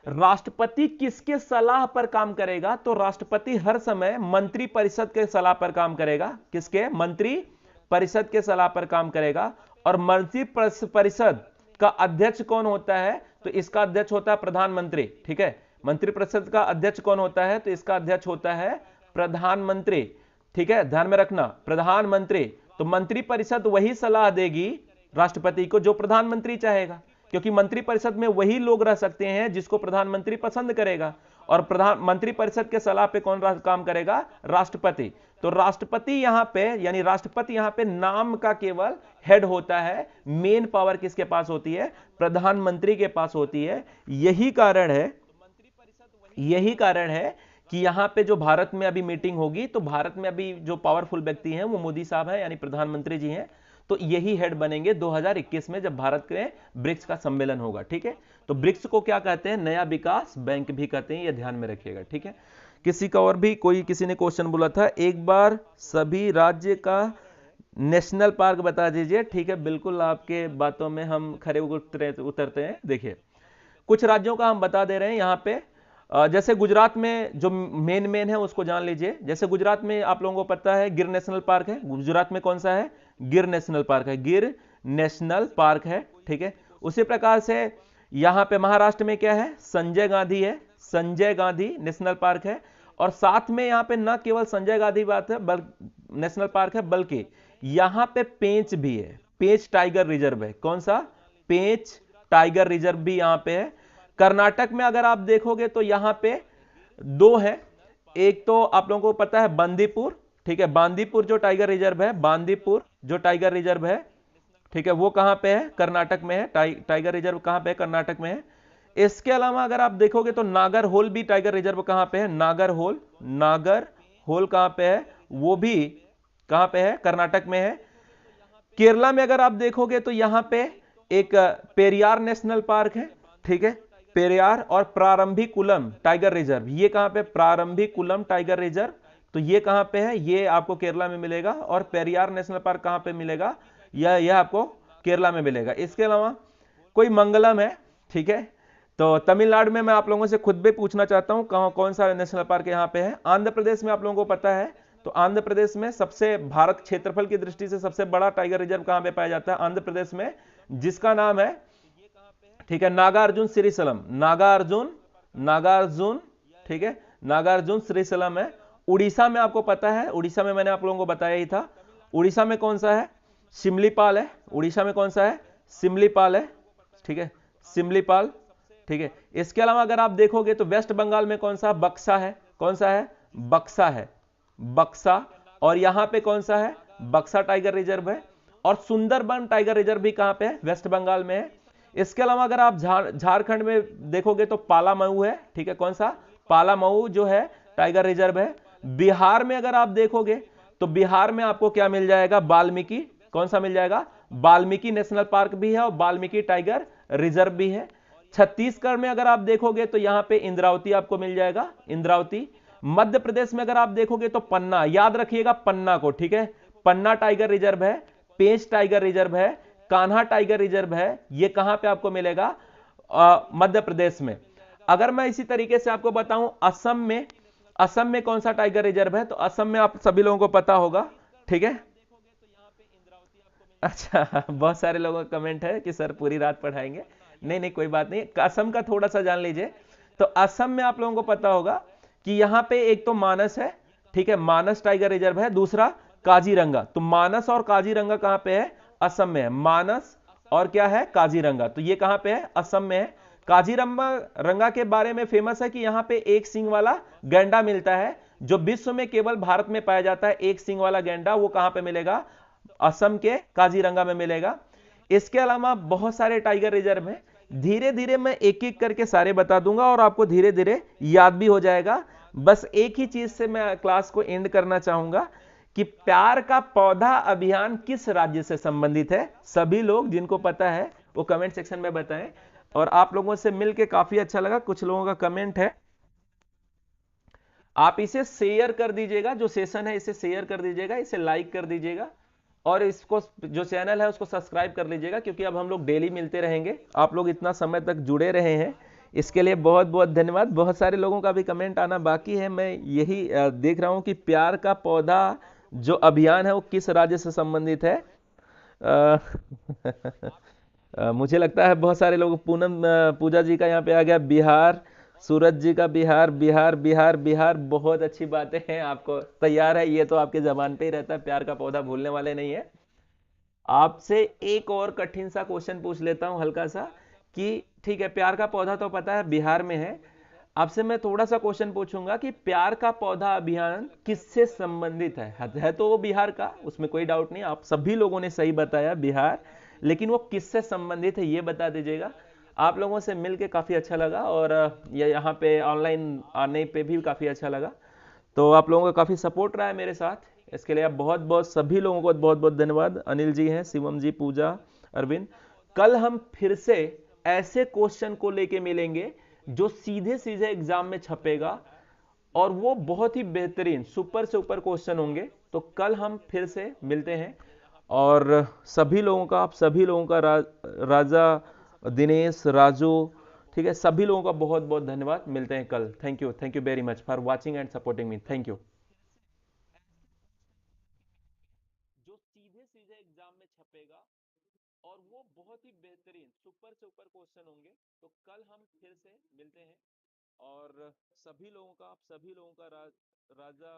राष्ट्रपति किसके सलाह पर काम करेगा? तो राष्ट्रपति हर समय मंत्री परिषद के सलाह पर काम करेगा। किसके? मंत्री परिषद के सलाह पर काम करेगा। और मंत्री परिषद का अध्यक्ष कौन होता है? तो इसका अध्यक्ष होता है प्रधानमंत्री, ठीक है। मंत्रिपरिषद का अध्यक्ष कौन होता है? तो इसका अध्यक्ष होता है प्रधानमंत्री, ठीक है, ध्यान में रखना, प्रधानमंत्री। तो मंत्री परिषद वही सलाह देगी राष्ट्रपति को जो प्रधानमंत्री चाहेगा। क्योंकि मंत्रिपरिषद में वही लोग रह सकते हैं जिसको प्रधानमंत्री पसंद करेगा, और प्रधानमंत्री परिषद के सलाह पे कौन काम करेगा? राष्ट्रपति। तो राष्ट्रपति यहां पे, यानी राष्ट्रपति यहां पे नाम का केवल हेड होता है, मेन पावर किसके पास होती है? प्रधानमंत्री के पास होती है। यही कारण है कि यहां पे जो भारत में अभी मीटिंग होगी, तो भारत में अभी जो पावरफुल व्यक्ति हैं वो मोदी साहब हैं, यानी प्रधानमंत्री जी हैं। तो यही हेड बनेंगे 2021 में जब भारत के ब्रिक्स का सम्मेलन होगा। ठीक है, तो ब्रिक्स को क्या कहते हैं? नया विकास बैंक भी कहते हैं, ये ध्यान में रखिएगा। ठीक है, किसी का और भी किसी ने क्वेश्चन बोला था, एक बार सभी राज्य का नेशनल पार्क बता दीजिए। ठीक है, बिल्कुल आपके बातों में हम खरे उतरते हैं। देखिए, कुछ राज्यों का हम बता दे रहे हैं यहां पे। जैसे गुजरात में जो मेन है उसको जान लीजिए। जैसे गुजरात में आप लोगों को पता है गिर नेशनल पार्क है। गुजरात में कौन सा है? गिर नेशनल पार्क है, गिर नेशनल पार्क है। ठीक है, उसी प्रकार से यहां पे महाराष्ट्र में क्या है? संजय गांधी है, संजय गांधी नेशनल पार्क है। और साथ में यहां पे न केवल संजय गांधी बात है नेशनल पार्क है, बल्कि यहां पे पेंच भी है, पेंच टाइगर रिजर्व है। कौन सा? पेंच टाइगर रिजर्व भी यहां पे है। कर्नाटक में अगर आप देखोगे तो यहां पे दो है। एक तो आप लोगों को पता है बांदीपुर। ठीक है, बांदीपुर जो टाइगर रिजर्व है, बांदीपुर जो टाइगर रिजर्व है, ठीक है, वो कहां पे है? कर्नाटक में है। टाइगर रिजर्व कहां पे है? कर्नाटक में है। इसके अलावा अगर आप देखोगे तो नागरहोल भी टाइगर रिजर्व कहां पे है? नागरहोल, नागरहोल कहां पे है? वो भी कहां पे है? कर्नाटक में है। केरला में अगर आप देखोगे तो यहां पे एक पेरियार नेशनल पार्क है। ठीक है, पेरियार और प्रारंभिकुलम टाइगर रिजर्व, ये कहां पे? प्रारंभिकुलम टाइगर रिजर्व, तो ये कहां पे है? ये आपको केरला में मिलेगा। और पेरियार नेशनल पार्क कहां पे मिलेगा? यह आपको केरला में मिलेगा। इसके अलावा कोई मंगलम है। ठीक है, तो तमिलनाडु में मैं आप लोगों से खुद भी पूछना चाहता हूं कौन सा नेशनल पार्क यहां पे है। आंध्र प्रदेश में आप लोगों को पता है, तो आंध्र प्रदेश में सबसे भारत क्षेत्रफल की दृष्टि से सबसे बड़ा टाइगर रिजर्व कहां पे पाया जाता है? आंध्र प्रदेश में, जिसका नाम है, ठीक है, नागार्जुन श्रीशैलम, नागार्जुन, ठीक है, नागार्जुन श्रीशैलम है। उड़ीसा में आपको पता है, उड़ीसा में मैंने आप लोगों को बताया ही था। उड़ीसा में कौन सा है? सिमलीपाल है। उड़ीसा में कौन सा है? सिमलीपाल है। ठीक है, सिमलीपाल। ठीक है, इसके अलावा अगर आप देखोगे तो वेस्ट बंगाल में कौन सा? बक्सा है। कौन सा है? बक्सा है, बक्सा। और यहां पे कौन सा है? बक्सा टाइगर रिजर्व है। और सुंदरबन टाइगर रिजर्व भी कहां पे है? वेस्ट बंगाल में है। इसके अलावा अगर आप झारखंड में देखोगे तो पालामऊ है। ठीक है, कौन सा? पालामऊ जो है टाइगर रिजर्व है। बिहार में अगर आप देखोगे तो बिहार में आपको क्या मिल जाएगा? वाल्मीकि। कौन सा मिल जाएगा? वाल्मीकि नेशनल पार्क भी है और वाल्मीकि टाइगर रिजर्व भी है। छत्तीसगढ़ में अगर आप देखोगे तो यहां पे इंद्रावती आपको मिल जाएगा, इंद्रावती। मध्य प्रदेश में अगर आप देखोगे तो पन्ना, याद रखिएगा पन्ना को। ठीक है, पन्ना टाइगर रिजर्व है, पेंच टाइगर रिजर्व है, कान्हा टाइगर रिजर्व है। ये कहां पे आपको मिलेगा? मध्य प्रदेश में। अगर मैं इसी तरीके से आपको बताऊं असम में कौन सा टाइगर रिजर्व है, तो असम में आप सभी लोगों को पता होगा। ठीक है, अच्छा, बहुत सारे लोगों का कमेंट है कि सर पूरी रात पढ़ाएंगे। नहीं, कोई बात नहीं, असम का थोड़ा सा जान लीजिए। तो असम में आप लोगों को पता होगा कि यहां पे एक तो मानस है। ठीक है, मानस टाइगर रिजर्व है। दूसरा काजीरंगा। तो मानस और काजीरंगा कहां पे है? असम में है। मानस और क्या है? काजीरंगा। तो ये कहां पे है? असम में है। काजीरंगा के बारे में फेमस है कि यहां पे एक सींग वाला गैंडा मिलता है, जो विश्व में केवल भारत में पाया जाता है। एक सींग वाला गैंडा, वो कहां पे मिलेगा? असम के काजीरंगा में मिलेगा। इसके अलावा बहुत सारे टाइगर रिजर्व हैं। धीरे धीरे मैं एक एक करके सारे बता दूंगा और आपको धीरे धीरे याद भी हो जाएगा। बस एक ही चीज से मैं क्लास को एंड करना चाहूंगा कि प्यार का पौधा अभियान किस राज्य से संबंधित है। सभी लोग जिनको पता है वो कमेंट सेक्शन में बताएं। और आप लोगों से मिलके काफी अच्छा लगा। कुछ लोगों का कमेंट है, आप इसे शेयर कर दीजिएगा, जो सेशन है इसे शेयर कर दीजिएगा, इसे लाइक कर दीजिएगा और इसको जो चैनल है उसको सब्सक्राइब कर लीजिएगा, क्योंकि अब हम लोग डेली मिलते रहेंगे। आप लोग इतना समय तक जुड़े रहे हैं, इसके लिए बहुत बहुत धन्यवाद। बहुत सारे लोगों का भी कमेंट आना बाकी है। मैं यही देख रहा हूं कि प्यार का पौधा जो अभियान है वो किस राज्य से संबंधित है। मुझे लगता है बहुत सारे लोग, पूनम पूजा जी का यहाँ पे आ गया बिहार, सूरज जी का बिहार, बिहार बिहार बिहार, बहुत अच्छी बातें हैं। आपको तैयार है, ये तो आपके जबान पे ही रहता है, प्यार का पौधा भूलने वाले नहीं है। आपसे एक और कठिन सा क्वेश्चन पूछ लेता हूं हल्का सा, कि ठीक है, प्यार का पौधा तो पता है बिहार में है। आपसे मैं थोड़ा सा क्वेश्चन पूछूंगा कि प्यार का पौधा अभियान किससे संबंधित है तो वो बिहार का, उसमें कोई डाउट नहीं, आप सभी लोगों ने सही बताया बिहार, लेकिन वो किससे संबंधित है ये बता दीजिएगा। आप लोगों से मिलके काफी अच्छा लगा, और ये यहाँ पे ऑनलाइन आने पे भी काफी अच्छा लगा। तो आप लोगों का काफी सपोर्ट रहा है मेरे साथ, इसके लिए आप बहुत बहुत सभी लोगों को बहुत बहुत धन्यवाद। अनिल जी हैं, शिवम जी, पूजा, अरविंद। कल हम फिर से ऐसे क्वेश्चन को लेके मिलेंगे जो सीधे सीधे एग्जाम में छपेगा, और वो बहुत ही बेहतरीन सुपर से ऊपर क्वेश्चन होंगे। तो कल हम फिर से मिलते हैं, और सभी लोगों का, आप सभी लोगों का, राजा, दिनेश, राजू, ठीक है, सभी लोगों का बहुत बहुत धन्यवाद। मिलते हैं कल। Thank you very much for watching and supporting me. Thank you. जो सीधे सीधे एग्जाम में छपेगा, और वो बहुत ही बेहतरीन सुपर से ऊपर क्वेश्चन होंगे। तो कल हम फिर से मिलते हैं, और सभी लोगों का, आप सभी लोगों का, राजा,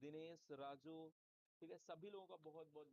दिनेश, राजू, ठीक है, सभी लोगों का बहुत बहुत